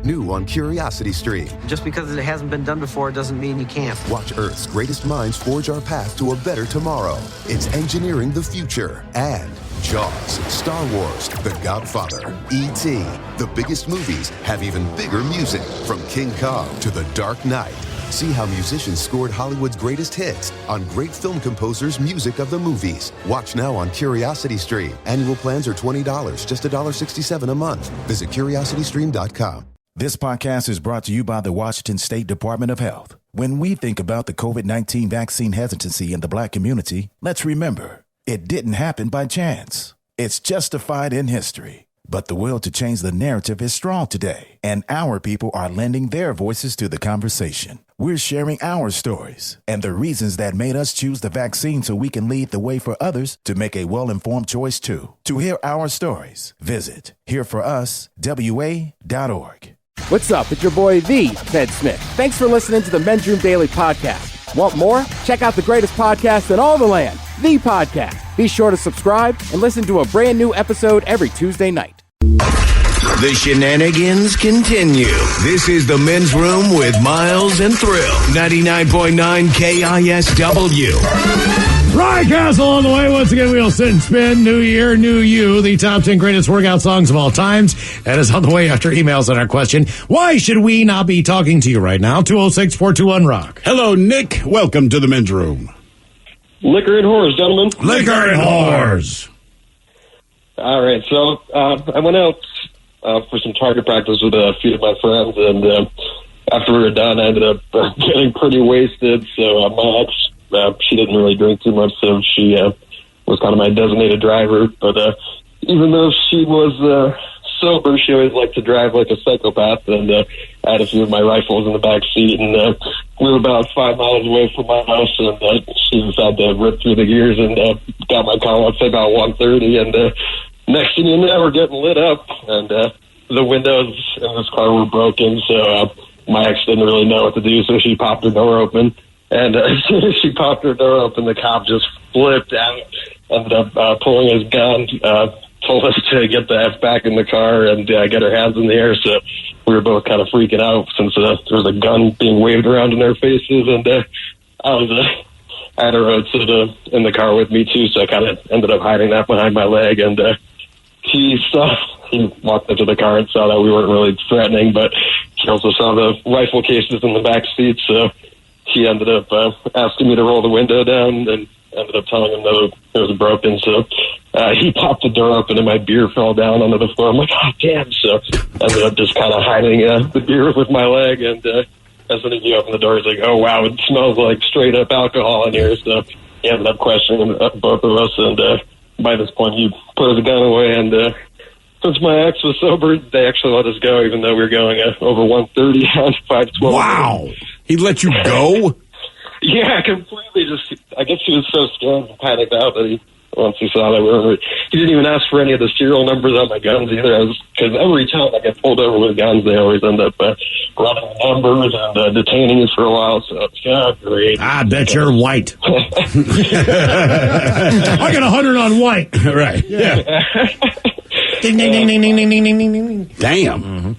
New on Curiosity Stream. Just because it hasn't been done before doesn't mean you can't. Watch Earth's greatest minds forge our path to a better tomorrow. It's engineering the future. And Jaws, Star Wars, The Godfather, E.T. The biggest movies have even bigger music. From King Kong to The Dark Knight. See how musicians scored Hollywood's greatest hits on great film composers' music of the movies. Watch now on Curiosity Stream. Annual plans are $20, just $1.67 a month. Visit curiositystream.com. This podcast is brought to you by the Washington State Department of Health. When we think about the COVID-19 vaccine hesitancy in the Black community, let's remember, it didn't happen by chance. It's justified in history. But the will to change the narrative is strong today, and our people are lending their voices to the conversation. We're sharing our stories and the reasons that made us choose the vaccine so we can lead the way for others to make a well-informed choice too. To hear our stories, visit hereforuswa.org. What's up? It's your boy, The Ted Smith. Thanks for listening to the Men's Room Daily Podcast. Want more? Check out the greatest podcast in all the land, The Podcast. Be sure to subscribe and listen to a brand new episode every Tuesday night. The shenanigans continue. This is the Men's Room with Miles and Thrill. 99.9 KISW. Rye Castle on the way. Once again, we'll sit and spin. New year, new you. The top 10 greatest workout songs of all times. That is on the way after emails on our question. Why should we not be talking to you right now? 206-421-ROCK. Hello, Nick. Welcome to the Men's Room. Liquor and whores, gentlemen. Liquor and whores. All right, so I went out for some target practice with a few of my friends, and after we were done, I ended up getting pretty wasted. So my ex, she didn't really drink too much, so she was kind of my designated driver. But even though she was sober, she always liked to drive like a psychopath, and I had a few of my rifles in the back seat, and we were about 5 miles away from my house, and she decided to rip through the gears and got my car, let's say, about 1:30, and next thing you know, we're getting lit up, and the windows in this car were broken, so my ex didn't really know what to do, so she popped her door open, and as soon as she popped her door open, the cop just flipped out, ended up pulling his gun, told us to get the F back in the car and get our hands in the air, so we were both kind of freaking out since there was a gun being waved around in our faces, and I had a road soda in the car with me, too, so I kind of ended up hiding that behind my leg, and he walked into the car and saw that we weren't really threatening, but he also saw the rifle cases in the back seat, so he ended up asking me to roll the window down and ended up telling him that it was broken, so he popped the door open and my beer fell down onto the floor. I'm like, oh, damn, so I ended up just kind of hiding the beer with my leg, and as soon as he opened the door, he's like, oh, wow, it smells like straight-up alcohol in here, so he ended up questioning both of us, and by this point, he put his gun away, and since my ex was sober, they actually let us go, even though we were going over 130 on 512. Wow. He let you go? Yeah, completely. I guess he was so scared and panicked out that once he saw that he didn't even ask for any of the serial numbers on my guns either. Because every time I get pulled over with guns, they always end up running the numbers and detaining us for a while. So it's great. I bet you're white. I got 100 on white. Right. Yeah. Ding, ding, ding, ding, ding, ding, ding, ding, ding, ding. Damn. Mm-hmm.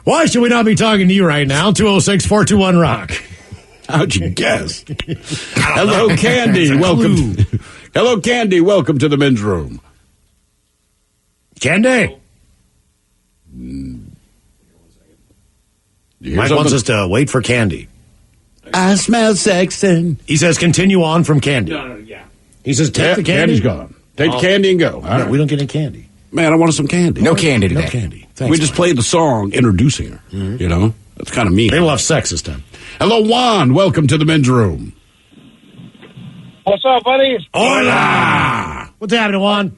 Why should we not be talking to you right now? 206-421-ROCK. How'd you guess? Hello, Candy. Welcome. Hello, Candy. Welcome to the Men's Room. Candy. Mike wants us to wait for Candy. I smell sexy. He says continue on from Candy. No, yeah. He says take the candy. Candy's gone. Take the candy and go. No, we don't get any candy. Man, I wanted some candy. No candy today. No candy. Thanks, we just played the song introducing her. Mm-hmm. You know? That's kind of mean. Maybe we'll have sex this time. Hello, Juan. Welcome to the Men's Room. What's up, buddies? Hola! What's happening, Juan?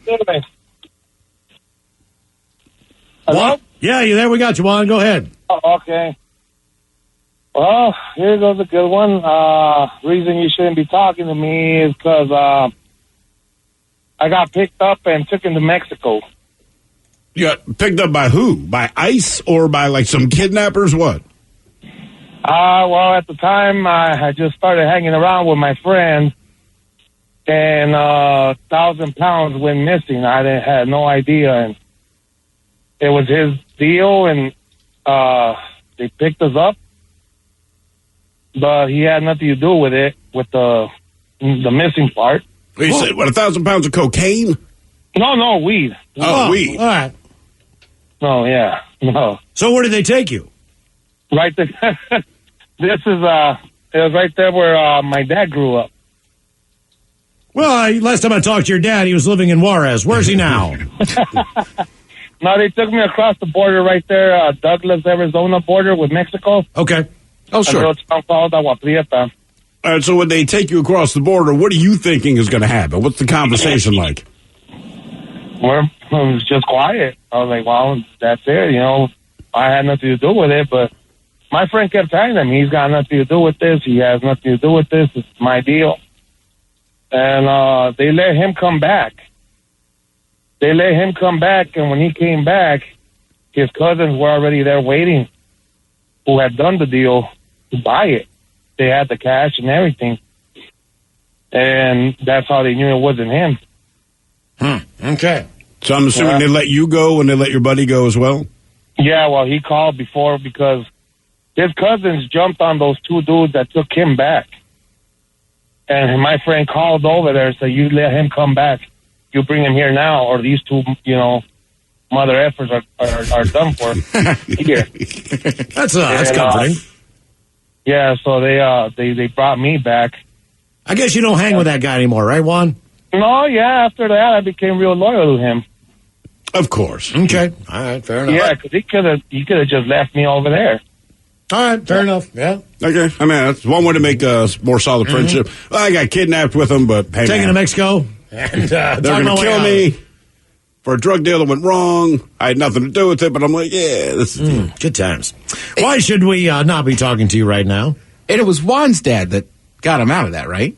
Hello? Juan? Yeah, you there? We got you, Juan. Go ahead. Oh, okay. Well, here goes a good one. Reason you shouldn't be talking to me is because I got picked up and took into Mexico. You got picked up by who? By ICE or by, like, some kidnappers? What? Well, at the time, I just started hanging around with my friend, and 1,000 pounds went missing. I had no idea, and it was his deal, and They picked us up, but he had nothing to do with it, with the missing part. You said, 1,000 pounds of cocaine? No, weed. Oh, weed. All right. No, yeah, no. So where did they take you? Right there. This is, it was right there where my dad grew up. Well, last time I talked to your dad, he was living in Juarez. Where's he now? No, they took me across the border right there, Douglas, Arizona border with Mexico. Okay. Oh, sure. A little town called Agua Prieta. All right, so when they take you across the border, what are you thinking is going to happen? What's the conversation like? It was just quiet. I was like, well, that's it. You know, I had nothing to do with it, but my friend kept telling him he's got nothing to do with this. He has nothing to do with this. It's my deal. And they let him come back. And when he came back, his cousins were already there waiting, who had done the deal to buy it. They had the cash and everything. And that's how they knew it wasn't him. Okay. So I'm assuming they let you go and they let your buddy go as well? Yeah, well, he called before because his cousins jumped on those two dudes that took him back. And my friend called over there and said, you let him come back. You bring him here now, or these two, mother effers are done for here. That's comforting. Yeah, so they brought me back. I guess you don't hang with that guy anymore, right, Juan? No, yeah, after that, I became real loyal to him. Of course. Okay. All right, fair enough. Yeah, because he could have just left me over there. All right, fair enough. Yeah. Okay. I mean, that's one way to make a more solid friendship. Well, I got kidnapped with them, but hey, taking to Mexico. And they're going to kill me for a drug deal that went wrong. I had nothing to do with it, but I'm like, yeah, this is good times. Why should we not be talking to you right now? And it was Juan's dad that got him out of that, right?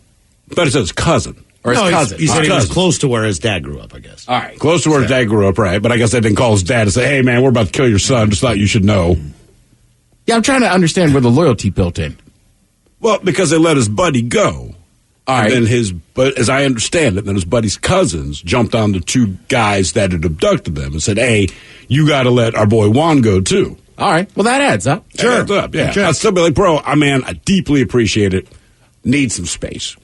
But it says cousin. Or his cousin. He said he was close to where his dad grew up, I guess. All right. Close to where his dad grew up, right? But I guess they didn't call his dad and say, hey, man, we're about to kill your son. Just thought you should know. Yeah, I'm trying to understand where the loyalty built in. Well, because they let his buddy go. All right. And then as I understand it, then his buddy's cousins jumped on the two guys that had abducted them and said, hey, you got to let our boy Juan go, too. All right. Well, that adds up. Sure. Adds up, yeah. I'd still be like, bro, I deeply appreciate it. Need some space.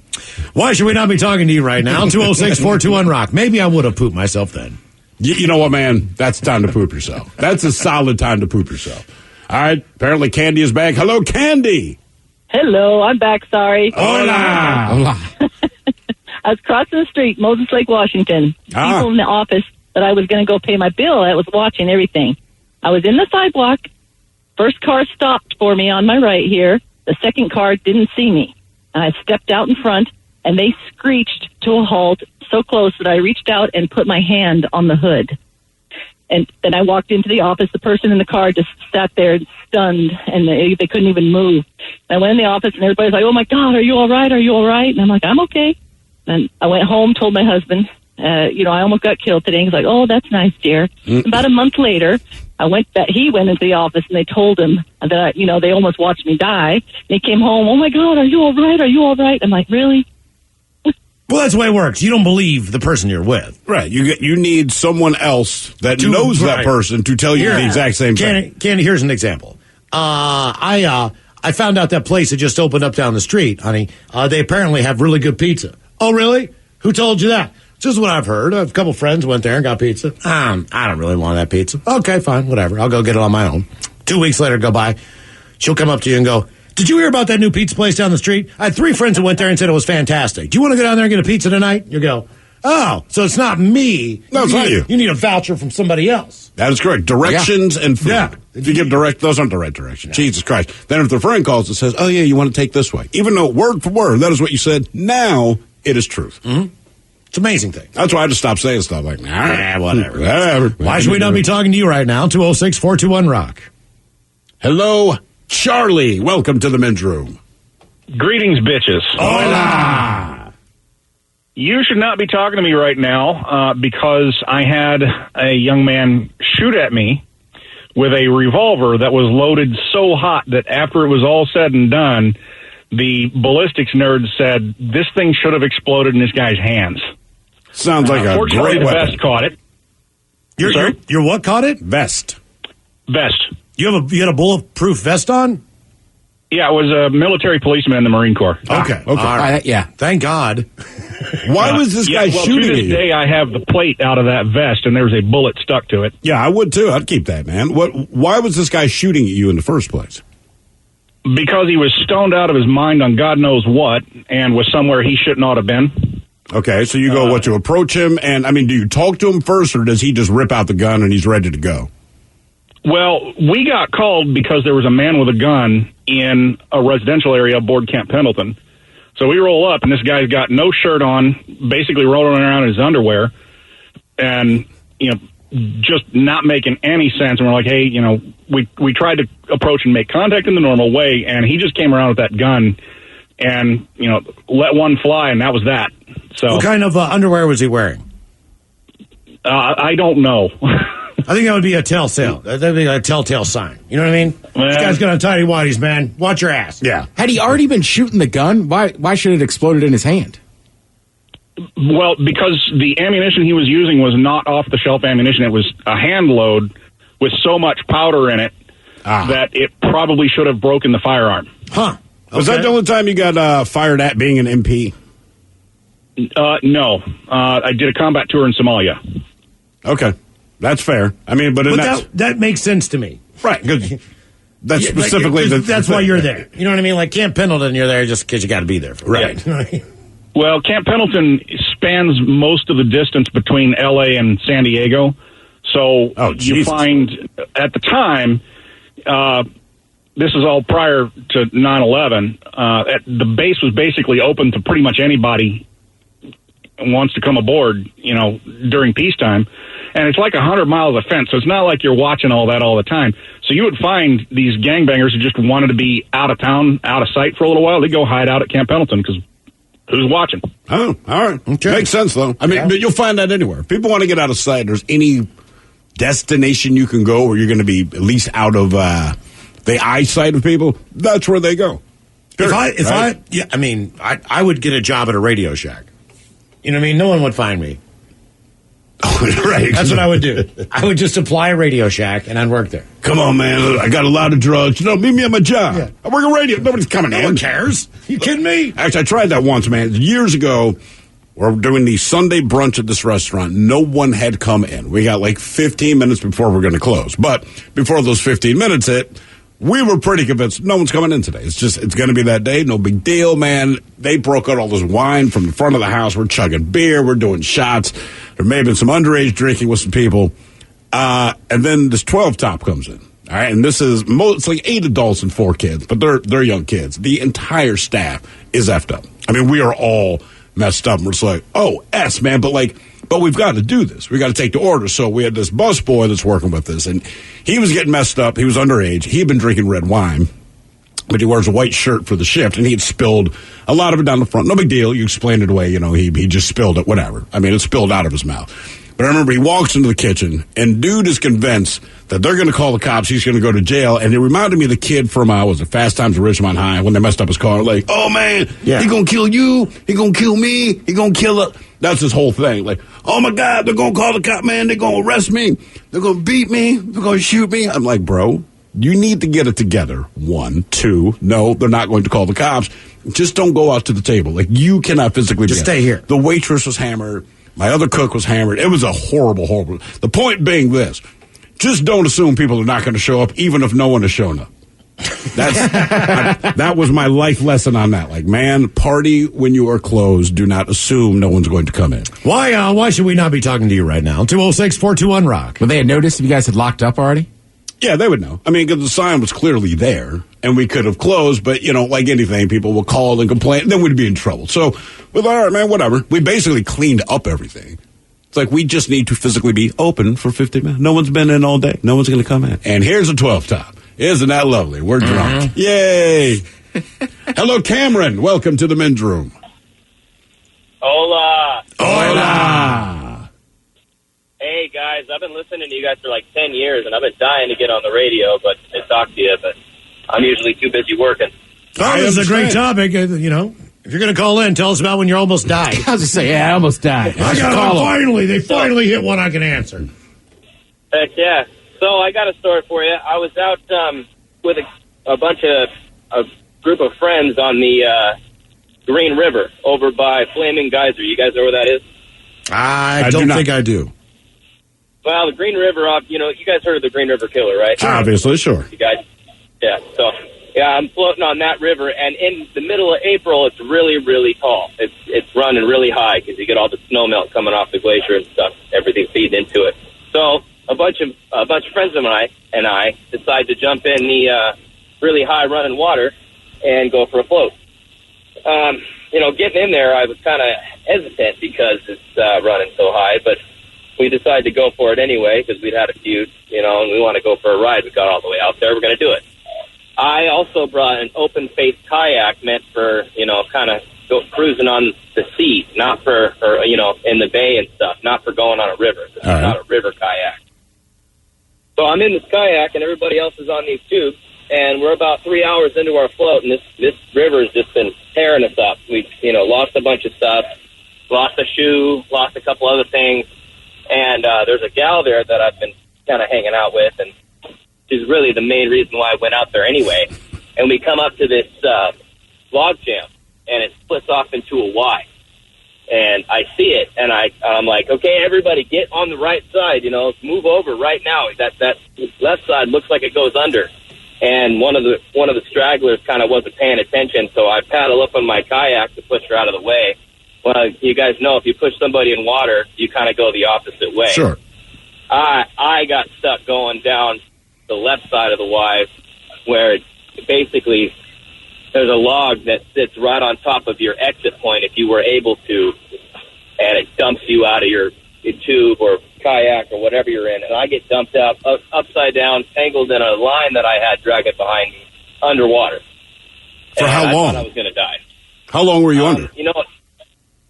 Why should we not be talking to you right now? 206-421-ROCK. Maybe I would have pooped myself then. You know what, man? That's the time to poop yourself. That's a solid time to poop yourself. All right. Apparently, Candy is back. Hello, Candy. Hello, I'm back. Sorry. Hola. Hola. I was crossing the street, Moses Lake, Washington. People in the office that I was going to go pay my bill. I was watching everything. I was in the sidewalk. First car stopped for me on my right here. The second car didn't see me. I stepped out in front, and they screeched to a halt so close that I reached out and put my hand on the hood. And then I walked into the office. The person in the car just sat there stunned, and they couldn't even move. I went in the office, and everybody's like, oh, my God, are you all right? Are you all right? And I'm like, I'm okay. And I went home, told my husband, I almost got killed today. He's like, oh, that's nice, dear. About a month later, he went into the office, and they told him that, they almost watched me die. And he came home, oh, my God, are you all right? Are you all right? I'm like, really? Well, that's the way it works. You don't believe the person you're with. Right. You need someone else that knows that person to tell you the exact same thing. Candy, here's an example. I found out that place that just opened up down the street, honey. They apparently have really good pizza. Oh, really? Who told you that? Just what I've heard. A couple friends went there and got pizza. I don't really want that pizza. Okay, fine, whatever. I'll go get it on my own. 2 weeks later, go by. She'll come up to you and go, did you hear about that new pizza place down the street? I had 3 friends who went there and said it was fantastic. Do you want to go down there and get a pizza tonight? You go, oh, so it's not me. No, it's not you. You need a voucher from somebody else. That is correct. Directions and food. Yeah. If you give those aren't the right directions. Yeah. Jesus Christ. Then if the friend calls and says, oh, yeah, you want to take this way. Even though word for word, that is what you said, now it is truth. Mm-hmm. It's an amazing thing. That's why I just stopped saying stuff like, nah, whatever. Why should we not be talking to you right now? 206-421-ROCK. Hello, Charlie. Welcome to the men's room. Greetings, bitches. Hola. You should not be talking to me right now because I had a young man shoot at me with a revolver that was loaded so hot that after it was all said and done, the ballistics nerd said this thing should have exploded in this guy's hands. Sounds like a great the weapon. vest caught it. Your what caught it? Vest. Vest. You had a bulletproof vest on? Yeah, I was a military policeman in the Marine Corps. Okay. All right, yeah. Thank God. Why was this guy shooting to at this you? day, I have the plate out of that vest, and there was a bullet stuck to it. Yeah, I would too. I'd keep that, man. Why was this guy shooting at you in the first place? Because he was stoned out of his mind on God knows what, and was somewhere he shouldn't ought to have been. Okay, so you go, to approach him, and, I mean, do you talk to him first, or does he just rip out the gun and he's ready to go? Well, we got called because there was a man with a gun in a residential area aboard Camp Pendleton. So we roll up, and this guy's got no shirt on, basically rolling around in his underwear, and, just not making any sense. And we're like, hey, we tried to approach and make contact in the normal way, and he just came around with that gun and, let one fly, and that was that. So, what kind of underwear was he wearing? I don't know. I think that would be a telltale. That'd be a telltale sign. You know what I mean? This guy's got untidy whities, man. Watch your ass. Yeah. Had he already been shooting the gun? Why should it exploded in his hand? Well, because the ammunition he was using was not off-the-shelf ammunition. It was a hand load with so much powder in it that it probably should have broken the firearm. Huh. Okay. Was that the only time you got fired at being an MP? No. I did a combat tour in Somalia. Okay. That's fair. I mean, but that makes sense to me. Right. That's specifically that's why you're there. You know what I mean? Like Camp Pendleton, you're there just because you got to be there. Right. Well, Camp Pendleton spans most of the distance between L.A. and San Diego. So you find at the time, this is all prior to 9/11, the base was basically open to pretty much anybody who wants to come aboard, during peacetime. And it's like 100 miles of fence, so it's not like you're watching all that all the time. So you would find these gangbangers who just wanted to be out of town, out of sight for a little while. They'd go hide out at Camp Pendleton because who's watching? Oh, all right. Okay. Makes sense, though. I mean, but you'll find that anywhere. If people want to get out of sight, there's any destination you can go where you're going to be at least out of the eyesight of people, that's where they go. Sure, I would get a job at a Radio Shack. You know what I mean? No one would find me. Right. That's what I would do. I would just apply a Radio Shack and I'd work there. Come on, man. I got a lot of drugs. Meet me at my job. Yeah. I work at radio. Nobody's coming in. No one cares. You kidding me? Actually, I tried that once, man. Years ago, we're doing the Sunday brunch at this restaurant. No one had come in. We got like 15 minutes before we're going to close. But before those 15 minutes hit, we were pretty convinced no one's coming in today. It's going to be that day. No big deal, man. They broke out all this wine from the front of the house. We're chugging beer. We're doing shots. There may have been some underage drinking with some people. And then this 12 top comes in. All right. And this is, it's like 8 adults and 4 kids, but they're young kids. The entire staff is effed up. I mean, we are all messed up. And we're just like, man. But we've got to do this. We got to take the order. So we had this bus boy that's working with us, and he was getting messed up. He was underage. He had been drinking red wine, but he wears a white shirt for the shift, and he had spilled a lot of it down the front. No big deal. You explained it away. He just spilled it, whatever. I mean, it spilled out of his mouth. But I remember he walks into the kitchen, and dude is convinced that they're going to call the cops. He's going to go to jail. And it reminded me of the kid from, was it Fast Times at Ridgemont High, when they messed up his car. Like, oh, man, he going to kill you. He going to kill me. He going to kill us. That's his whole thing. Like, oh, my God, they're going to call the cop, man. They're going to arrest me. They're going to beat me. They're going to shoot me. I'm like, bro, you need to get it together. 1, 2, no, they're not going to call the cops. Just don't go out to the table. Like, you cannot physically just stay here. The waitress was hammered. My other cook was hammered. It was a horrible. The point being this. Just don't assume people are not going to show up, even if no one has shown up. That was my life lesson on that. Like, man, party when you are closed. Do not assume no one's going to come in. Why should we not be talking to you right now? 206-421-ROCK. Well, they had noticed if you guys had locked up already? Yeah, they would know. I mean, because the sign was clearly there, and we could have closed, but, like anything, people will call and complain, and then we'd be in trouble. So, all right, man, whatever. We basically cleaned up everything. It's like we just need to physically be open for 50 minutes. No one's been in all day. No one's going to come in. And here's a 12 top. Isn't that lovely? We're drunk. Yay. Hello, Cameron. Welcome to the men's room. Hola. Hola. Hey, guys, I've been listening to you guys for like 10 years, and I've been dying to get on the radio and talk to you, but I'm usually too busy working. Oh, this is a great topic. If you're going to call in, tell us about when you almost died. I was just saying, I almost died. They finally hit one I can answer. Heck yeah. So I got a story for you. I was out with a group of friends on the Green River over by Flaming Geyser. You guys know where that is? I don't think I do. Well, the Green River, you guys heard of the Green River Killer, right? Obviously, sure. You guys, yeah. So, yeah, I'm floating on that river, and in the middle of April, it's really, really tall. It's running really high because you get all the snow melt coming off the glacier and stuff. Everything feeding into it. So, a bunch of friends of mine and I decide to jump in the really high running water and go for a float. Getting in there, I was kind of hesitant because it's running so high, but we decided to go for it anyway because we'd had a few, and we want to go for a ride. We got all the way out there. We're going to do it. I also brought an open-faced kayak meant for, kind of cruising on the sea, not for in the bay and stuff, not for going on a river. This is not a river kayak. So I'm in this kayak, and everybody else is on these tubes, and we're about 3 hours into our float, and this river has just been tearing us up. We've, lost a bunch of stuff, lost a shoe, lost a couple other things. And there's a gal there that I've been kind of hanging out with, and she's really the main reason why I went out there anyway. And we come up to this log jam, and it splits off into a Y. And I see it, and I'm like, okay, everybody get on the right side, move over right now. That left side looks like it goes under. And one of the stragglers kind of wasn't paying attention, so I paddle up on my kayak to push her out of the way. Well, you guys know if you push somebody in water, you kind of go the opposite way. Sure. I got stuck going down the left side of the Y, where basically there's a log that sits right on top of your exit point if you were able to, and it dumps you out of your tube or kayak or whatever you're in. And I get dumped out upside down, tangled in a line that I had dragging behind me underwater. For how long? I thought I was going to die. How long were you under?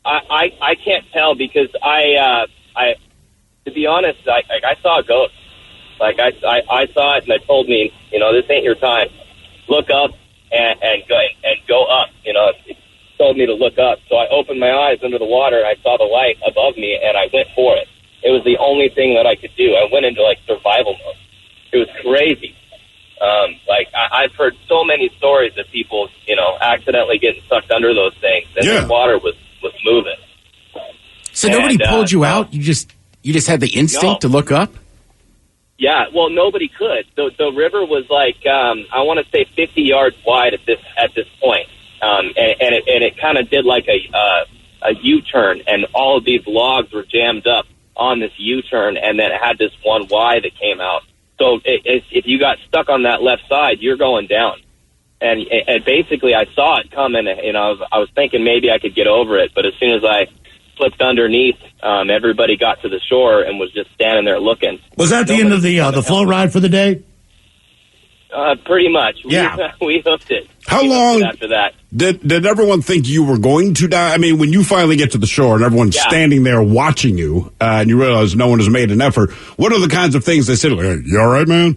I can't tell because to be honest, I saw a ghost. Like I saw it and it told me, this ain't your time. Look up and go up. It told me to look up. So I opened my eyes under the water and I saw the light above me and I went for it. It was the only thing that I could do. I went into survival mode. It was crazy. I've heard so many stories of people, accidentally getting sucked under those things and the water was moving. So nobody pulled you out? You just had the instinct to look up? Yeah, well, nobody could. The river was I want to say 50 yards wide at this point, and it kind of did like a U-turn, and all of these logs were jammed up on this U-turn, and then it had this one Y that came out. So if you got stuck on that left side, you're going down. And basically, I saw it coming. I was thinking maybe I could get over it, but as soon as I flipped underneath, everybody got to the shore and was just standing there looking. Was that the end of the float ride for the day? Pretty much. Yeah. We hooked it. How long after that? Did everyone think you were going to die? I mean, when you finally get to the shore and everyone's standing there watching you, and you realize no one has made an effort, what are the kinds of things they said? You all right, man?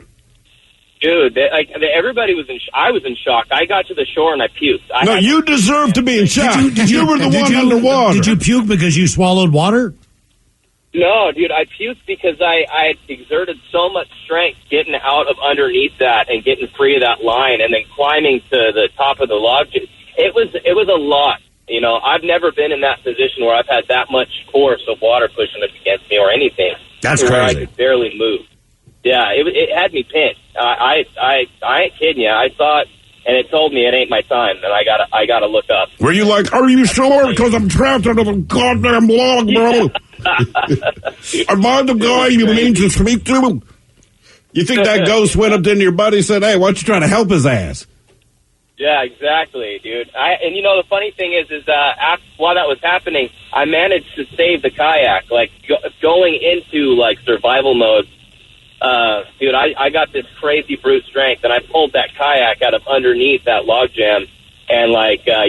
Dude, everybody was I was in shock. I got to the shore and I puked. You deserve to be in shock. You were the one underwater. Did you puke because you swallowed water? No, dude, I puked because I exerted so much strength getting out of underneath that and getting free of that line and then climbing to the top of the log. It was a lot. I've never been in that position where I've had that much force of water pushing up against me or anything. That's where crazy. I could barely move. Yeah, it had me pinned. I ain't kidding you. I saw it, and it told me it ain't my time, and I gotta look up. Were you like, are you sure? Because I'm trapped under the goddamn log, bro. Am I the guy you mean to speak to? You think that ghost went up to your buddy and said, hey, why don't you try to help his ass? Yeah, exactly, dude. And the funny thing is while that was happening, I managed to save the kayak. Going into survival mode. Dude, I got this crazy brute strength, and I pulled that kayak out of underneath that log jam and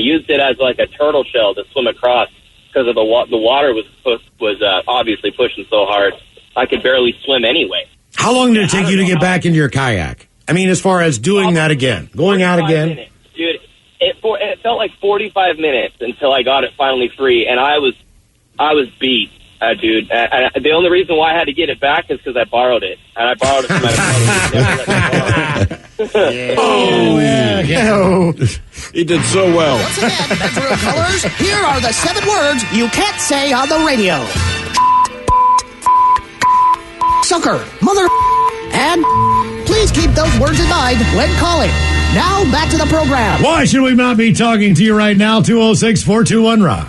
used it as a turtle shell to swim across because of the water was obviously pushing so hard. I could barely swim anyway. How long did it take you to get back into your kayak? I mean, as far as doing that again, going out again? Minutes. Dude, it felt like 45 minutes until I got it finally free, and I was beat. Dude, the only reason why I had to get it back is because I borrowed it. And I borrowed it from my brother. Oh, yeah. He did so well. Once again, Metro Colors, here are the 7 words you can't say on the radio. Sucker, mother, and please keep those words in mind when calling. Now, back to the program. Why should we not be talking to you right now? 206-421-ROCK.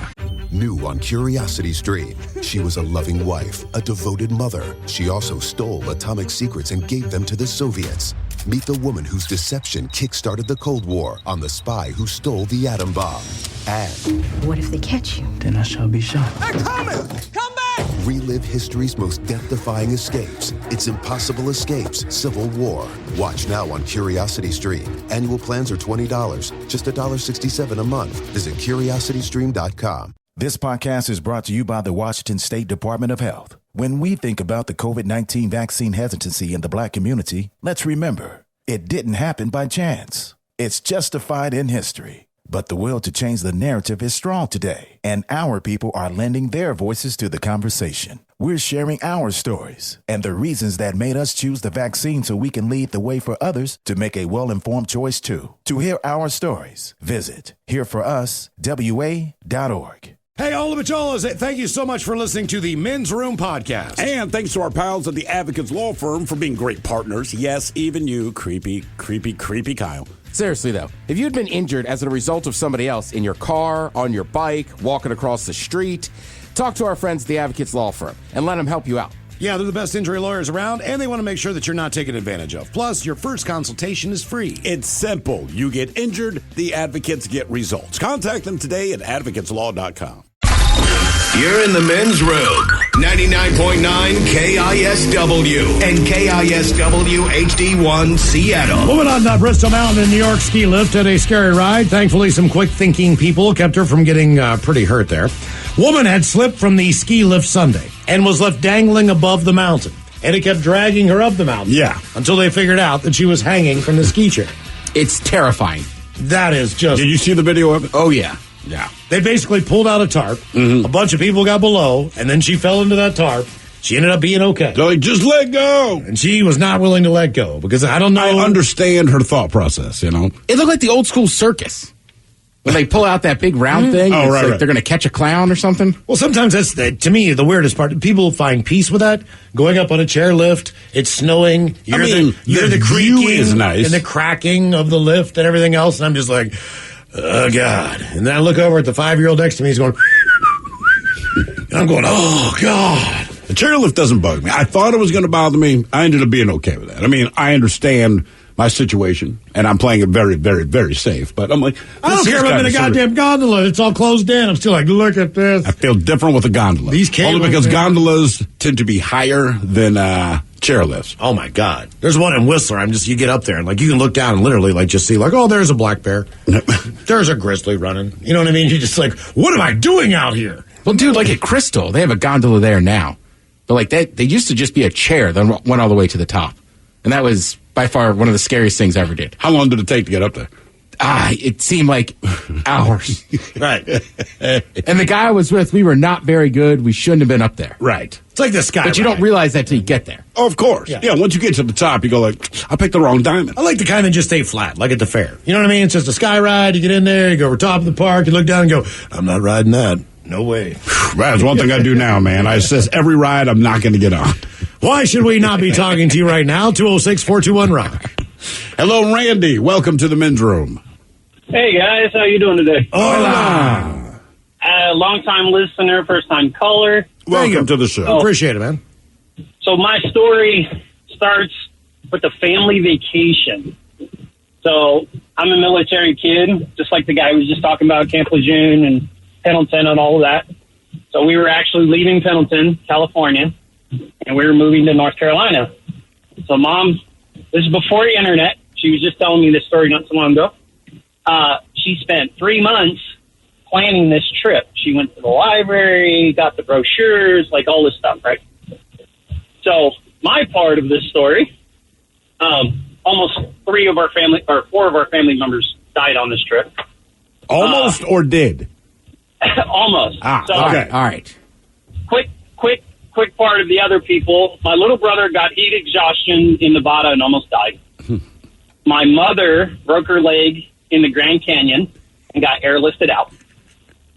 New on Curiosity Stream, she was a loving wife, a devoted mother. She also stole atomic secrets and gave them to the Soviets. Meet the woman whose deception kick-started the Cold War on the spy who stole the atom bomb. And what if they catch you? Then I shall be shot. They're coming! Come back! relive history's most death-defying escapes. It's Impossible Escapes, Civil War. Watch now on Curiosity Stream. Annual plans are $20, just $1.67 a month. Visit curiositystream.com. This podcast is brought to you by the Washington State Department of Health. When we think about the COVID-19 vaccine hesitancy in the Black community, let's remember, it didn't happen by chance. It's justified in history. But the will to change the narrative is strong today, and our people are lending their voices to the conversation. We're sharing our stories and the reasons that made us choose the vaccine so we can lead the way for others to make a well-informed choice too. To hear our stories, visit hereforuswa.org. Hey, all of it, y'all. Thank you so much for listening to the Men's Room Podcast. And thanks to our pals at the Advocates Law Firm for being great partners. Yes, even you, creepy Kyle. Seriously, though, if you'd been injured as a result of somebody else in your car, on your bike, walking across the street, talk to our friends at the Advocates Law Firm and let them help you out. Yeah, they're the best injury lawyers around, and they want to make sure that you're not taken advantage of. Plus, your first consultation is free. It's simple. You get injured, the advocates get results. Contact them today at advocateslaw.com. You're in the Men's Room. 99.9 KISW and KISW HD1 Seattle. Moving on, Bristol Mountain in New York ski lift had a scary ride. Thankfully, some quick-thinking people kept her from getting pretty hurt there. Woman had slipped from the ski lift Sunday and was left dangling above the mountain. And it kept dragging her up the mountain. Yeah. Until they figured out that she was hanging from the ski chair. It's terrifying. That is just... Did you see the video of it? Oh, yeah. Yeah. They basically pulled out a tarp. Mm-hmm. A bunch of people got below, and then she fell into that tarp. She ended up being okay. They're like, just let go. And she was not willing to let go because I don't know. I understand her thought process, you know. It looked like the old school circus. When they pull out that big round thing, oh, right, they're going to catch a clown or something. Well, sometimes that's, to me, the weirdest part. People find peace with that. Going up on a chairlift, it's snowing. You're the creaking is nice. And the cracking of the lift and everything else. And I'm just like, oh, God. And then I look over at the 5-year-old next to me. He's going, and I'm going, oh, God. The chairlift doesn't bug me. I thought it was going to bother me. I ended up being okay with that. I mean, I understand my situation, and I'm playing it very, very, very safe. But I'm like, I don't care if I'm in a goddamn gondola. It's all closed in. I'm still like, look at this. I feel different with a gondola. These cables, only because gondolas tend to be higher than chairlifts. Oh my God! There's one in Whistler. You get up there and like you can look down and literally like just see like, oh, there's a black bear. There's a grizzly running. You know what I mean? You're just like, what am I doing out here? Well, dude, like at Crystal, they have a gondola there now, but like that, they used to just be a chair that went all the way to the top, and that was by far one of the scariest things I ever did. How long did it take to get up there? It seemed like hours. Right. And the guy I was with, we were not very good. We shouldn't have been up there. Right. It's like the sky. But you don't realize that till you get there. Oh, of course. Yeah, once you get to the top, you go like, I picked the wrong diamond. I like the kind that just stay flat, like at the fair. You know what I mean? It's just a sky ride. You get in there, you go over top of the park, you look down and go, I'm not riding that. No way. That's one thing I do now, man. I says every ride I'm not going to get on. Why should we not be talking to you right now? 206-421-ROCK. Hello, Randy. Welcome to the Men's Room. Hey, guys. How you doing today? Hola. Long-time listener, first-time caller. Welcome to the show. Appreciate it, man. So my story starts with a family vacation. So I'm a military kid, just like the guy who was just talking about Camp Lejeune and Pendleton and all of that. So we were actually leaving Pendleton, California, and we were moving to North Carolina. So Mom, this is before the internet. She was just telling me this story not so long ago. She spent 3 months planning this trip. She went to the library, got the brochures, like all this stuff, right? So my part of this story, almost 4 of our family members died on this trip. Almost or did? Almost. Okay. All right. Quick quick part of the other people. My little brother got heat exhaustion in Nevada and almost died. My mother broke her leg in the Grand Canyon and got airlifted out.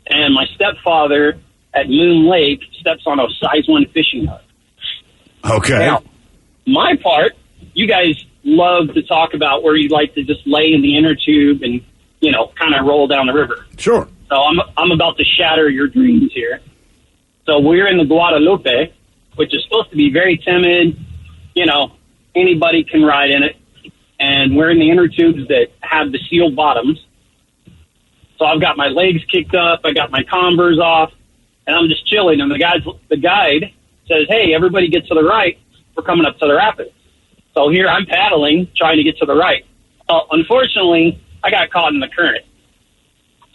And my stepfather at Moon Lake steps on a size 1 fishing hook. Okay. Now, my part, you guys love to talk about where you like to just lay in the inner tube and, kind of roll down the river. Sure. So I'm about to shatter your dreams here. So we're in the Guadalupe, which is supposed to be very timid. Anybody can ride in it. And we're in the inner tubes that have the sealed bottoms. So I've got my legs kicked up. I got my Converse off. And I'm just chilling. And the guide says, hey, everybody get to the right. We're coming up to the rapids. So here I'm paddling, trying to get to the right. Unfortunately, I got caught in the current.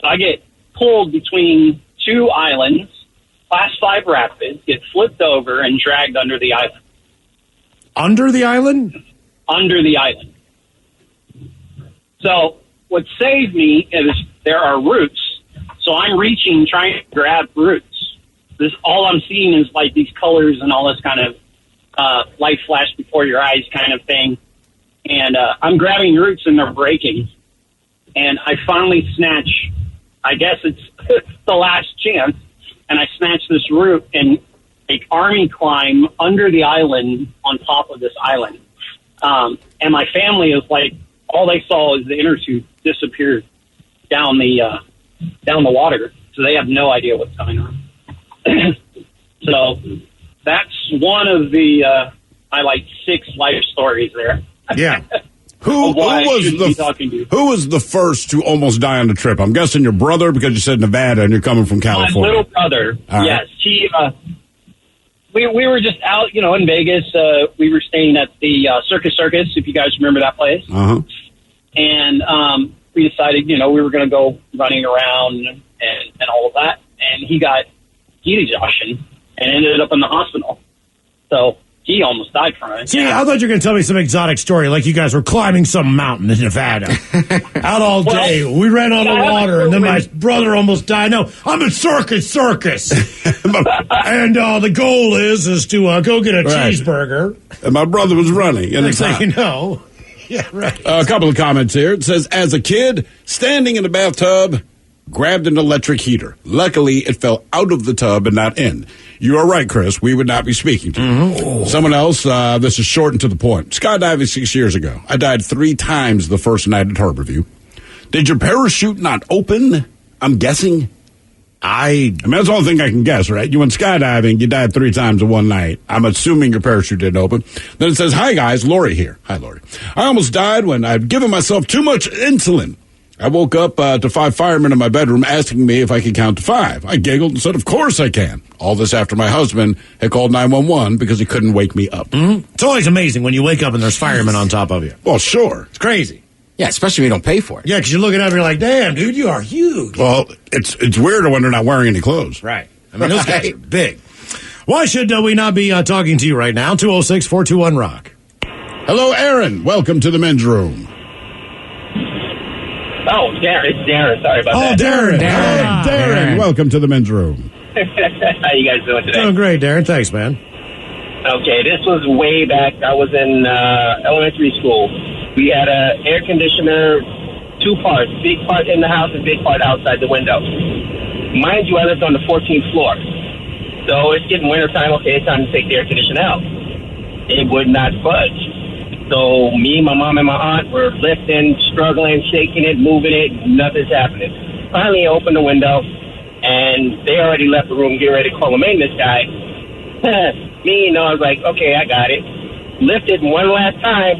So I get pulled between 2 islands, Class 5 rapids, get flipped over and dragged under the island. Under the island? Under the island. So what saved me is there are roots. So I'm reaching, trying to grab roots. All I'm seeing is like these colors and all this kind of light flash before your eyes kind of thing. And I'm grabbing roots and they're breaking. And I finally snatch, I guess it's the last chance, and I snatch this root and army climb under the island on top of this island. And my family is like, all they saw is the inner tube disappear down the water. So they have no idea what's going on. So that's one of the, I like 6 life stories there. Yeah. Who was the first to almost die on the trip? I'm guessing your brother, because you said Nevada and you're coming from California. My little brother, All right. yes. He, we were just out, in Vegas. We were staying at the Circus, if you guys remember that place. Uh-huh. And we decided, we were going to go running around and all of that. And he got heat exhaustion and ended up in the hospital. So he almost died from it. See, I thought you were going to tell me some exotic story, like you guys were climbing some mountain in Nevada. Out all day. We ran on the water, and then my brother almost died. No, I'm at Circus. And the goal is to go get a cheeseburger. And my brother was running. And next thing you know. Yeah, right. A couple of comments here. It says, as a kid, standing in the bathtub, grabbed an electric heater. Luckily, it fell out of the tub and not in. You are right, Chris. We would not be speaking to you. Mm-hmm. Someone else, this is short and to the point. Skydiving 6 years ago. I died 3 times the first night at Harborview. Did your parachute not open? I'm guessing. I mean, that's the only thing I can guess, right? You went skydiving, you died 3 times in one night. I'm assuming your parachute didn't open. Then it says, hi, guys, Lori here. Hi, Lori. I almost died when I'd given myself too much insulin. I woke up to 5 firemen in my bedroom asking me if I could count to 5. I giggled and said, of course I can. All this after my husband had called 911 because he couldn't wake me up. Mm-hmm. It's always amazing when you wake up and there's firemen on top of you. Well, sure. It's crazy. Yeah, especially when you don't pay for it. Yeah, because you're looking up and you're like, damn, dude, you are huge. Well, it's weirder when they're not wearing any clothes. Right. I mean, those guys are big. Why should we not be talking to you right now? 206-421-ROCK. Hello, Aaron. Welcome to the men's room. Oh, Darren. It's Darren. Sorry about that. Darren. Welcome to the men's room. How you guys doing today? Doing great, Darren. Thanks, man. Okay, this was way back. I was in elementary school. We had an air conditioner, 2 parts, big part in the house and big part outside the window. Mind you, I lived on the 14th floor. So it's getting wintertime. Okay, it's time to take the air conditioner out. It would not budge. So me, my mom, and my aunt were lifting, struggling, shaking it, moving it. Nothing's happening. Finally, I opened the window, and they already left the room, getting ready to call a maintenance guy. Me, I was like, okay, I got it. Lifted one last time,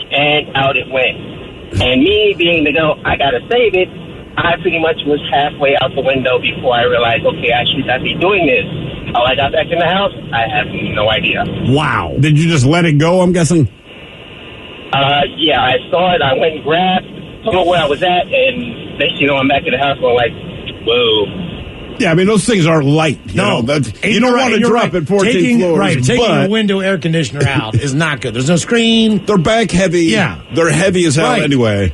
and out it went. And me being the go, I got to save it, I pretty much was halfway out the window before I realized, okay, I should not be doing this. How I got back in the house, I have no idea. Wow. Did you just let it go, I'm guessing? Yeah, I saw it. I went and grabbed, don't know where I was at, and next thing you know, I'm back in the house going like, whoa. Yeah, I mean, those things are light. You know, you don't want to drop at 14 floors. Right, taking a window air conditioner out is not good. There's no screen. They're back heavy. Yeah. They're heavy as hell anyway.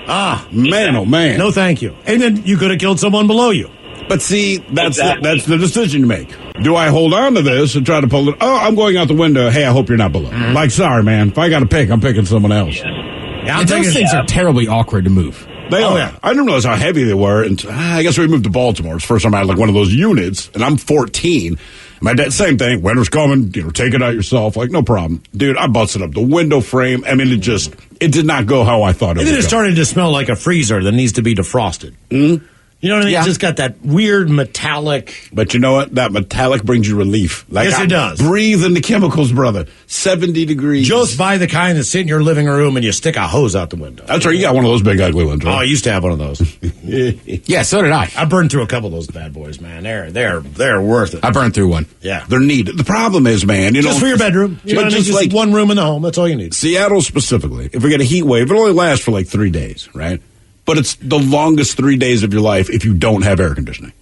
Ah. Man, oh, man. No, thank you. And then you could have killed someone below you. But see, that's the decision you make. Do I hold on to this and try to pull it? Oh, I'm going out the window. Hey, I hope you're not below. Like, sorry, man. If I got to pick, I'm picking someone else. Yeah, those things are terribly awkward to move. They are. Yeah. I didn't realize how heavy they were. And I guess we moved to Baltimore. It's the first time I had like one of those units, and I'm 14. My dad, same thing. Winter's coming. Take it out yourself. Like, no problem. Dude, I busted up the window frame. I mean, it did not go how I thought it would. And then it started to smell like a freezer that needs to be defrosted. Mm-hmm. You know what I mean? Yeah. It's just got that weird metallic. But you know what? That metallic brings you relief. Like, yes, it does. Breathe in the chemicals, brother. 70 degrees. Just buy the kind that sit in your living room and you stick a hose out the window. That's right. You got one of those big ugly ones, right? Oh, I used to have one of those. Yeah, so did I. I burned through a couple of those bad boys, man. They're worth it. I burned through one. Yeah. They're needed. The problem is, man, just for your bedroom. You know what I mean? Just one room in the home. That's all you need. Seattle specifically, if we get a heat wave, it only lasts for like 3 days, right? But it's the longest 3 days of your life if you don't have air conditioning.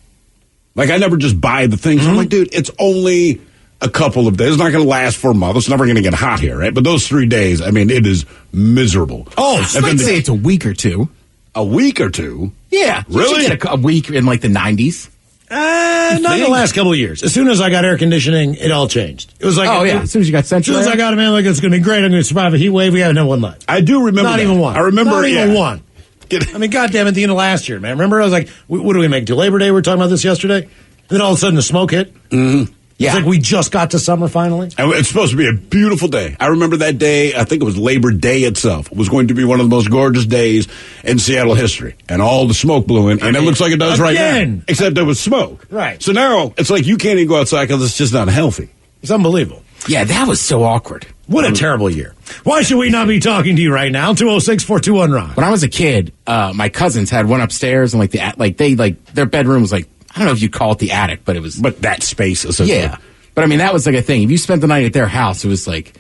Like, I never just buy the things. I'm like, dude, it's only a couple of days. It's not going to last for a month. It's never going to get hot here, right? But those 3 days, I mean, it is miserable. Oh, so I'd say it's a week or two. A week or two? Yeah. Really? You should get a week in like the 90s. Not in the last couple of years. As soon as I got air conditioning, it all changed. It was like, as soon as you got central as soon as I got it, man, like, it's going to be great. I'm going to survive a heat wave. We haven't had one left. I do remember Not that. even one. I remember, Not even one. I mean, goddamn, at the end of last year, man. Remember, I was like, what do we make? Do Labor Day? We were talking about this yesterday. And then all of a sudden, the smoke hit. Mm-hmm. Yeah. It's like we just got to summer finally. And it's supposed to be a beautiful day. I remember that day. I think it was Labor Day itself. It was going to be one of the most gorgeous days in Seattle history. And all the smoke blew in. And it looks like it does right now. Except there was smoke. Right. So now it's like you can't even go outside because it's just not healthy. It's unbelievable. Yeah, that was so awkward. What a terrible year. Why should we not be talking to you right now? 206-421-ROCK. When I was a kid, my cousins had one upstairs, and their bedroom was like, I don't know if you'd call it the attic, but it was. But that space is yeah. But I mean, that was like a thing. If you spent the night at their house, it was like,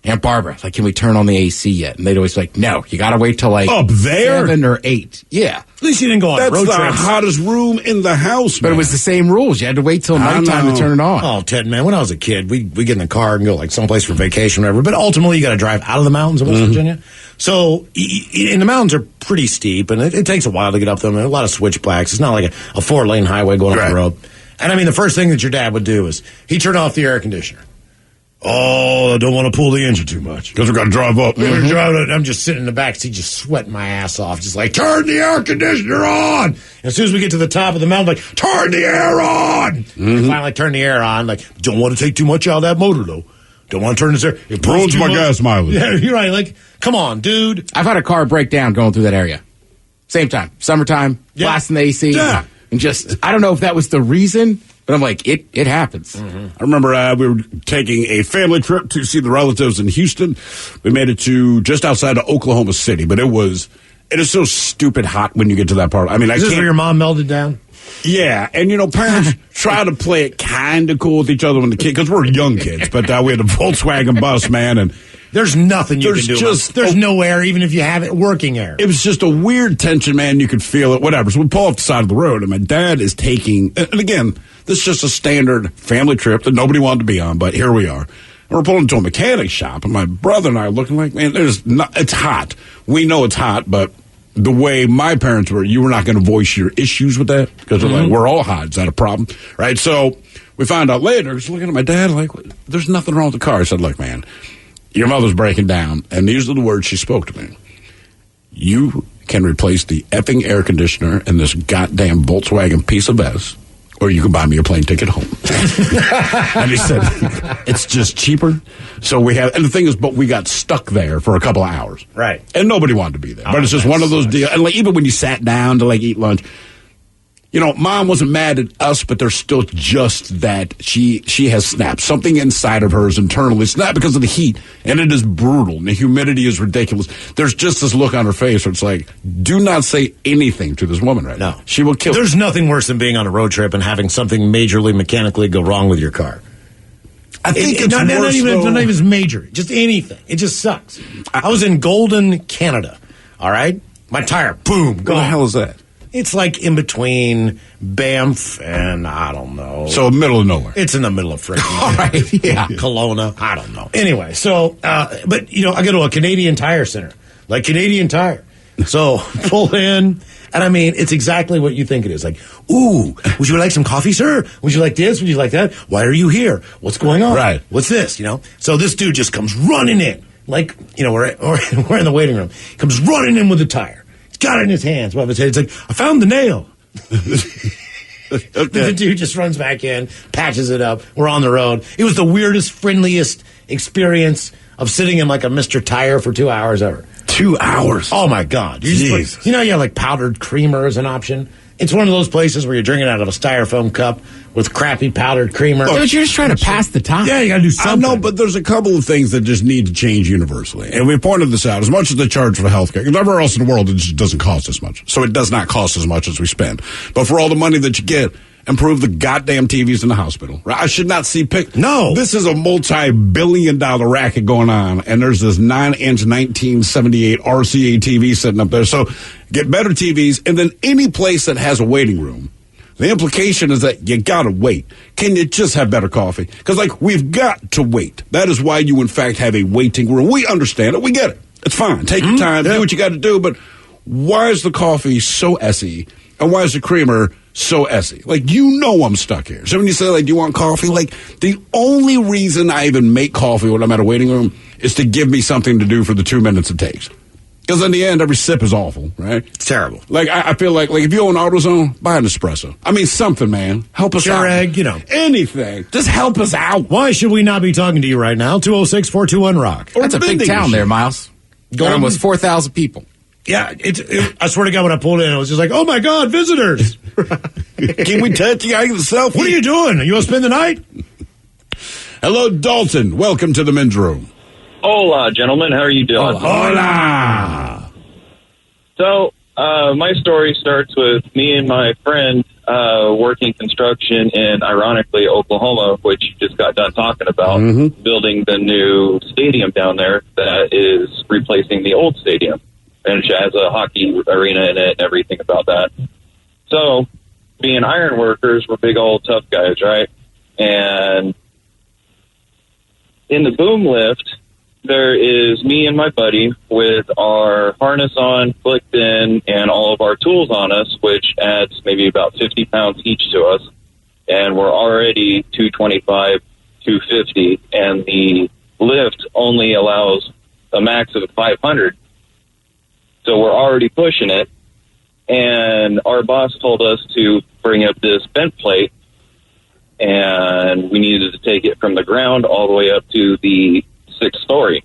Aunt Barbara, like, can we turn on the AC yet? And they'd always be like, no, you got to wait till like up there 7 or 8. Yeah. At least you didn't go on That's road the trips. hottest room in the house, But man. it was the same rules. You had to wait till nighttime to turn it on. Oh, Ted, man, when I was a kid, we get in the car and go like someplace for vacation or whatever. But ultimately, you got to drive out of the mountains of West Virginia. So, and the mountains are pretty steep, and it takes a while to get up them. And a lot of switchbacks. It's not like a 4-lane highway going off the road. And I mean, the first thing that your dad would do is he'd turn off the air conditioner. Oh, I don't want to pull the engine too much. Because we're going to drive up. I'm just sitting in the back seat, just sweating my ass off. Just like, turn the air conditioner on. And as soon as we get to the top of the mountain, like, turn the air on. And finally turn the air on. Like, don't want to take too much out of that motor, though. Don't want to turn this air. It ruins my gas mileage. Yeah, you're right. Like, come on, dude. I've had a car break down going through that area. Same time. Summertime. Blasting the AC. Yeah. And just, I don't know if that was the reason, but I'm like, it happens. I remember we were taking a family trip to see the relatives in Houston. We made it to just outside of Oklahoma City, but it is so stupid hot when you get to that part. I mean, Is this where your mom melted down? Yeah, and parents try to play it kind of cool with each other when the kid, because we're young kids, but we had a Volkswagen bus, man, and there's nothing you can do. There's no air, even if you have it working air. It was just a weird tension, man. You could feel it, whatever. So we pull off the side of the road, and my dad is taking, and again, this is just a standard family trip that nobody wanted to be on, but here we are. And we're pulling into a mechanic shop, and my brother and I are looking like, man, it's hot. We know it's hot, but the way my parents were, you were not going to voice your issues with that, because they're like, we're all hot. Is that a problem? Right? So we found out later, because looking at my dad, like, there's nothing wrong with the car. I said, look, man, your mother's breaking down, and these are the words she spoke to me. You can replace the effing air conditioner in this goddamn Volkswagen piece of S, or you can buy me a plane ticket home. And he said, it's just cheaper. So and the thing is, but we got stuck there for a couple of hours. Right. And nobody wanted to be there. But it's just one of those deals. And even when you sat down to eat lunch, Mom wasn't mad at us, but there's still just that she has snapped. Something inside of her is internally snapped because of the heat, and it is brutal, and the humidity is ridiculous. There's just this look on her face where it's like, do not say anything to this woman right now. She will kill There's nothing worse than being on a road trip and having something majorly mechanically go wrong with your car. I think it's not worse, even major. Just anything. It just sucks. I was in Golden, Canada. All right? My tire, boom, Where gone. the hell is that? It's like in between Banff and I don't know. So middle of nowhere. It's in the middle of freaking. All right, yeah. Kelowna. I don't know. Anyway, so, but, I go to a Canadian Tire Center. Like Canadian Tire. So pull in, and I mean, it's exactly what you think it is. Like, ooh, would you like some coffee, sir? Would you like this? Would you like that? Why are you here? What's going on? Right. What's this? So this dude just comes running in, like, we're in the waiting room. He comes running in with a tire. He's got it in his hands above his head. It's like, I found the nail. The dude just runs back in, patches it up. We're on the road. It was the weirdest, friendliest experience of sitting in like a Mr. Tire for 2 hours ever. 2 hours. Oh my God! You have like powdered creamer as an option. It's one of those places where you're drinking out of a styrofoam cup with crappy powdered creamer. But you're just trying to pass the time. Yeah, you got to do something. I know, but there's a couple of things that just need to change universally. And we pointed this out. As much as they charge for healthcare, because everywhere else in the world, it just doesn't cost as much. So it does not cost as much as we spend. But for all the money that you get, improve the goddamn TVs in the hospital. Right? I should not see No. This is a multi-billion-dollar racket going on, and there's this 9-inch 1978 RCA TV sitting up there. So get better TVs, and then any place that has a waiting room, the implication is that you got to wait. Can you just have better coffee? Because, we've got to wait. That is why you, in fact, have a waiting room. We understand it. We get it. It's fine. Take your time. Do what you got to do. But why is the coffee so essy, and why is the creamer so essy? I'm stuck here. So when you say, do you want coffee? The only reason I even make coffee when I'm at a waiting room is to give me something to do for the 2 minutes it takes. Because in the end, every sip is awful, right? It's terrible. I feel like if you own AutoZone, buy an espresso. I mean, something, man. Help us out. Keurig, anything. Just help us out. Why should we not be talking to you right now? 206-421-ROCK. That's a big town there, Miles. Got almost 4,000 people. Yeah, I swear to God, when I pulled in, I was just like, oh my God, visitors. Can we touch you? I get a selfie. What are you doing? You want to spend the night? Hello, Dalton. Welcome to the men's room. Hola, gentlemen. How are you doing? Hola. So, my story starts with me and my friend working construction in, ironically, Oklahoma, which you just got done talking about, building the new stadium down there that is replacing the old stadium. And it has a hockey arena in it and everything about that. So, being iron workers, we're big old tough guys, right? And in the boom lift, there is me and my buddy with our harness on, clicked in, and all of our tools on us, which adds maybe about 50 pounds each to us. And we're already 225, 250, and the lift only allows a max of 500. So we're already pushing it, and our boss told us to bring up this bent plate, and we needed to take it from the ground all the way up to the 6th story.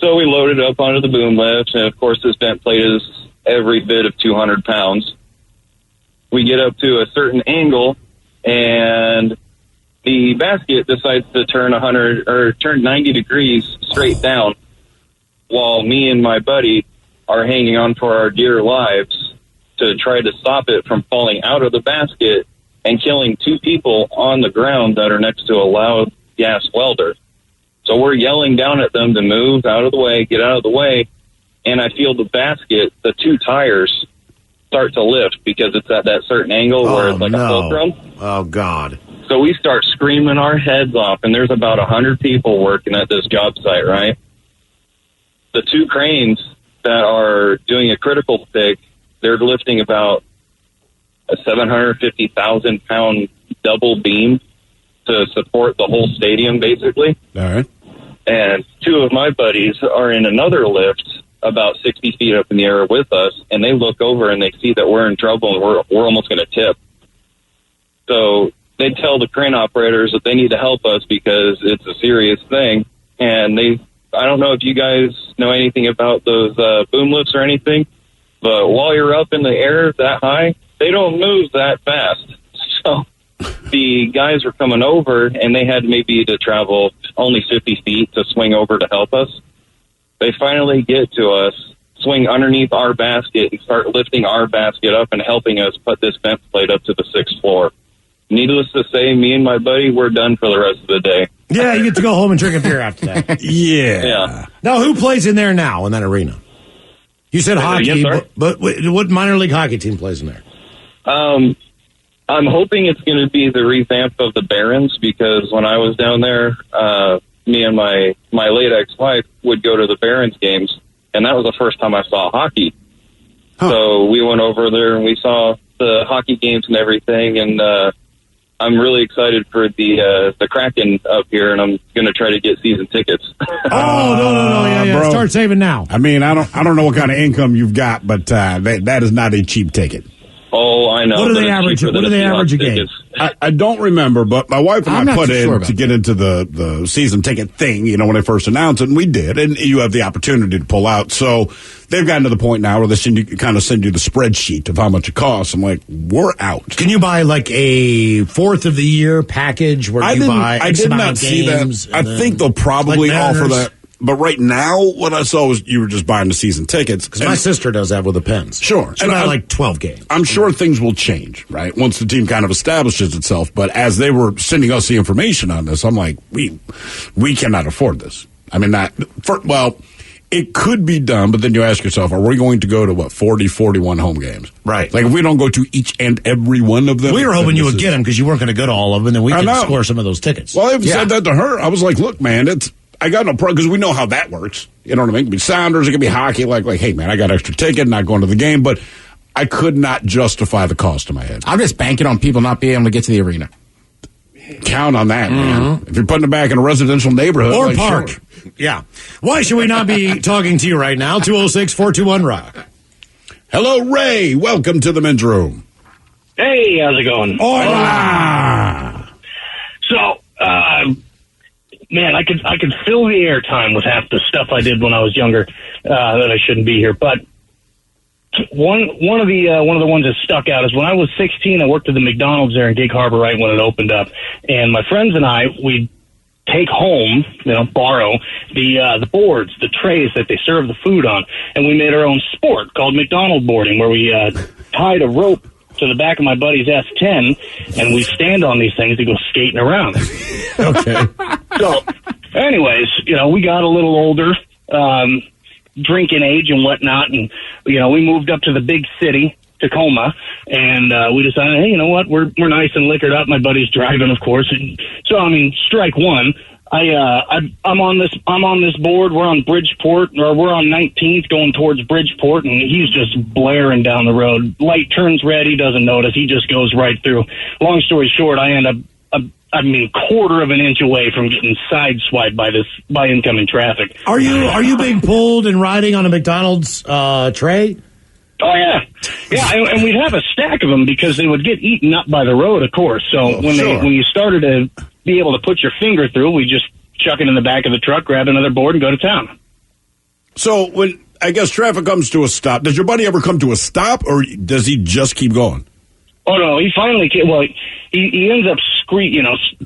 So we loaded up onto the boom lift, and of course this bent plate is every bit of 200 pounds. We get up to a certain angle, and the basket decides to turn 90 degrees straight down, while me and my buddy are hanging on for our dear lives to try to stop it from falling out of the basket and killing 2 people on the ground that are next to a loud gas welder. So we're yelling down at them to move out of the way, get out of the way, and I feel the basket, the 2 tires, start to lift because it's at that certain angle where it's like a fulcrum. Oh, God. So we start screaming our heads off, and there's about 100 people working at this job site, right? The 2 cranes that are doing a critical pick, they're lifting about a 750,000-pound double beam to support the whole stadium, basically. All right. And 2 of my buddies are in another lift about 60 feet up in the air with us, and they look over and they see that we're in trouble and we're almost going to tip. So they tell the crane operators that they need to help us because it's a serious thing. And I don't know if you guys know anything about those boom lifts or anything, but while you're up in the air that high, they don't move that fast. So the guys were coming over, and they had maybe to travel only 50 feet to swing over to help us. They finally get to us, swing underneath our basket, and start lifting our basket up and helping us put this vent plate up to the 6th floor. Needless to say, me and my buddy, we're done for the rest of the day. Yeah, you get to go home and drink a beer after that. Yeah. Now, who plays in there now in that arena? You said hockey, yes, but what minor league hockey team plays in there? I'm hoping it's going to be the revamp of the Barons, because when I was down there, me and my late ex-wife would go to the Barons games, and that was the first time I saw hockey. So we went over there and we saw the hockey games and everything, and I'm really excited for the Kraken up here, and I'm going to try to get season tickets. No, yeah, bro. Start saving now. I mean, I don't know what kind of income you've got, but that is not a cheap ticket. Oh, I know. What do they average? What do they average a game? I don't remember, but my wife and I'm I not put too in sure to about get into the season ticket thing, when they first announced it, and we did, and you have the opportunity to pull out. So they've gotten to the point now where they send you the spreadsheet of how much it costs. I'm like, we're out. Can you buy like a fourth of the year package where you buy X did amount not of see games? that. I think they'll probably like offer Mariners? that. But right now, what I saw was you were just buying the season tickets. Because my sister does that with the Pens. Sure. She buy like 12 games. I'm sure things will change, right, once the team kind of establishes itself. But as they were sending us the information on this, I'm like, we cannot afford this. I mean, it could be done, but then you ask yourself, are we going to go to, 40, 41 home games? Right. Like, if we don't go to each and every one of them. We were hoping you would get them because you weren't going to go to all of them, and then we could score some of those tickets. Well, I even said that to her. I was like, look, man, I got no problem because we know how that works. You know what I mean? It could be Sounders, it could be hockey. Like, hey, man, I got extra ticket, not going to the game, but I could not justify the cost in my head. I'm just banking on people not being able to get to the arena. Count on that, man. If you're putting it back in a residential neighborhood. Or like, park. Sure. Yeah. Why should we not be talking to you right now? 206-421-ROCK. Hello, Ray. Welcome to the men's room. Hey, how's it going? Hola. So, man, I could fill the airtime with half the stuff I did when I was younger that I shouldn't be here. But one of the ones that stuck out is when I was 16. I worked at the McDonald's there in Gig Harbor right when it opened up, and my friends and I we'd take home, borrow the boards, the trays that they serve the food on, and we made our own sport called McDonald boarding, where we tied a rope to the back of my buddy's S10, and we stand on these things to go skating around. Okay. So, anyways, we got a little older, drinking age and whatnot, and, we moved up to the big city, Tacoma, and we decided, hey, you know what, we're nice and liquored up. My buddy's driving, of course. And so, strike one. I'm on this board. We're on Bridgeport, or we're on 19th going towards Bridgeport, and he's just blaring down the road. Light turns red. He doesn't notice. He just goes right through. Long story short, I end up, quarter of an inch away from getting sideswiped by incoming traffic. Are you being pulled and riding on a McDonald's tray? Oh, yeah. Yeah, and we'd have a stack of them because they would get eaten up by the road, of course. So when you started to be able to put your finger through, we just chuck it in the back of the truck, grab another board, and go to town. So when, I guess, traffic comes to a stop, does your buddy ever come to a stop, or does he just keep going? Oh, no, he finally came. Well, he ends up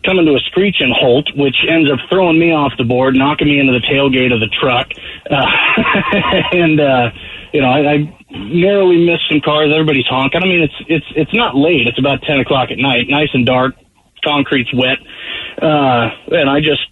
coming to a screeching halt, which ends up throwing me off the board, knocking me into the tailgate of the truck. I narrowly missed some cars. Everybody's honking. It's not late. It's about 10 o'clock at night, nice and dark. Concrete's wet. And I just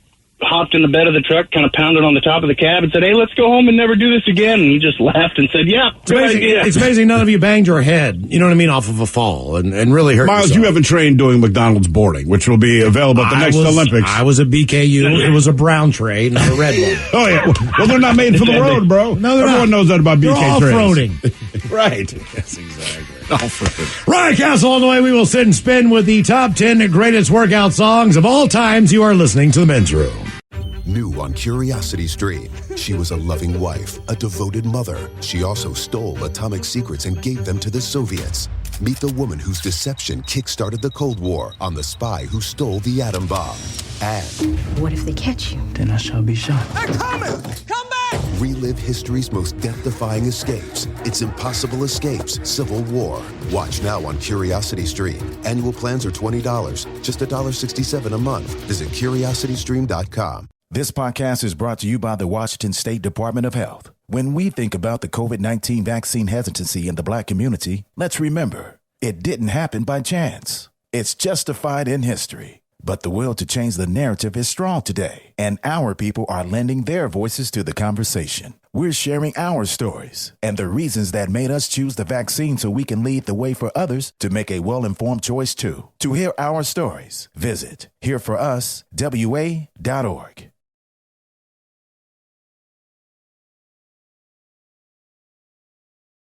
hopped in the bed of the truck, kind of pounded on the top of the cab and said, hey, let's go home and never do this again. And he just laughed and said, yeah, it's amazing none of you banged your head, you know what I mean, off of a fall and really hurt Miles, yourself. you haven't trained doing McDonald's boarding, which will be available at the next Olympics. I was at BKU. It was a brown tray, not a red one. Oh, yeah. Well, they're not made for the road, bro. No, they're Everyone not. knows that about BK They're trays. off-roading. Right. Yes, exactly. Ryan Castle on the way. We will sit and spin with the top 10 greatest workout songs of all times. You are listening to The Men's Room. New on Curiosity Stream, she was a loving wife, a devoted mother. She also stole atomic secrets and gave them to the Soviets. Meet the woman whose deception kick-started the Cold War on the spy who stole the atom bomb. And What if they catch you? Then I shall be shot. They're coming! Come back! relive history's most death-defying escapes. It's Impossible Escapes, Civil War. Watch now on Curiosity Stream. Annual plans are $20, just $1.67 a month. Visit curiositystream.com. This podcast is brought to you by the Washington State Department of Health. When we think about the COVID-19 vaccine hesitancy in the Black community, let's remember, it didn't happen by chance. It's justified in history. But the will to change the narrative is strong today, and our people are lending their voices to the conversation. We're sharing our stories and the reasons that made us choose the vaccine so we can lead the way for others to make a well-informed choice too. To hear our stories, visit hereforuswa.org.